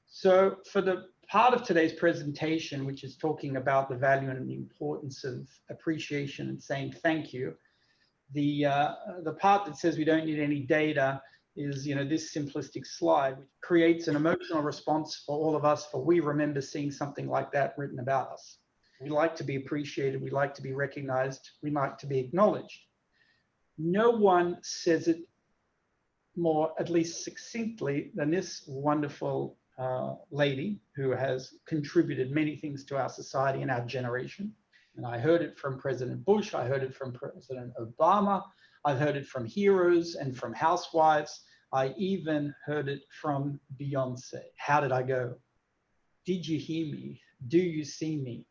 So for the part of today's presentation, which is talking about the value and the importance of appreciation and saying thank you, the part that says we don't need any data is, this simplistic slide, which creates an emotional response for all of us, for we remember seeing something like that written about us. We like to be appreciated, we like to be recognized, we like to be acknowledged. No one says it more, at least succinctly, than this wonderful lady who has contributed many things to our society and our generation. And I heard it from President Bush, I heard it from President Obama, I've heard it from heroes and from housewives. I even heard it from Beyonce. How did I go? Did you hear me? Do you see me?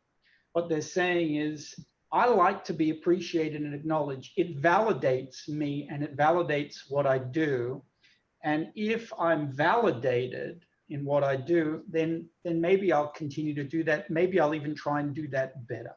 What they're saying is, I like to be appreciated and acknowledged. It validates me and it validates what I do. And if I'm validated in what I do, then maybe I'll continue to do that. Maybe I'll even try and do that better.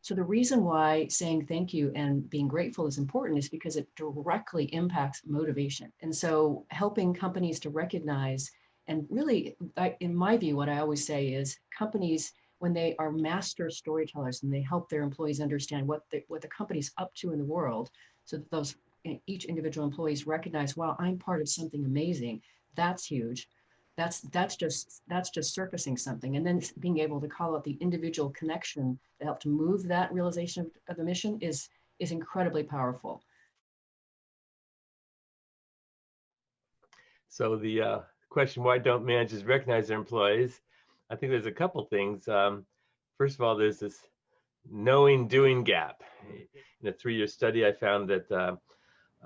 So the reason why saying thank you and being grateful is important is because it directly impacts motivation. And so helping companies to recognize, and really, in my view, what I always say is companies, when they are master storytellers and they help their employees understand what the company's up to in the world, so that each individual employees recognize, wow, I'm part of something amazing. That's huge. That's just surfacing something, and then being able to call out the individual connection that helped to move that realization of the mission is incredibly powerful. So the question, why don't managers recognize their employees? I think there's a couple things. First of all, there's this knowing doing gap. In a 3-year study, I found that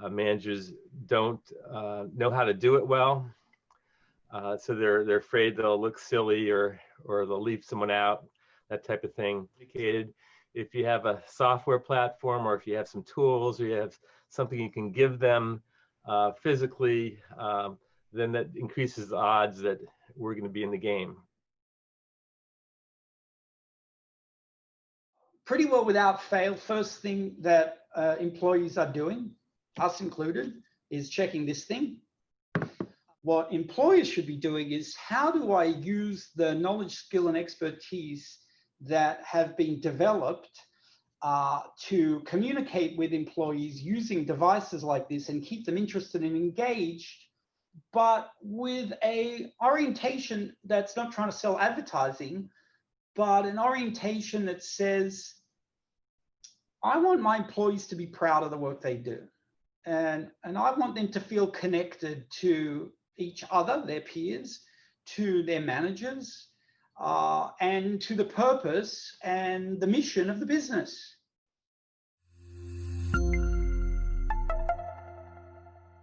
managers don't know how to do it well. So they're afraid they'll look silly or they'll leave someone out, that type of thing. If you have a software platform, or if you have some tools, or you have something you can give them physically, then that increases the odds that we're going to be in the game. Pretty well without fail, first thing that employees are doing, us included, is checking this thing. What employers should be doing is, how do I use the knowledge, skill, and expertise that have been developed to communicate with employees using devices like this and keep them interested and engaged, but with a orientation that's not trying to sell advertising, but an orientation that says, I want my employees to be proud of the work they do. And I want them to feel connected to each other, their peers, to their managers, and to the purpose and the mission of the business.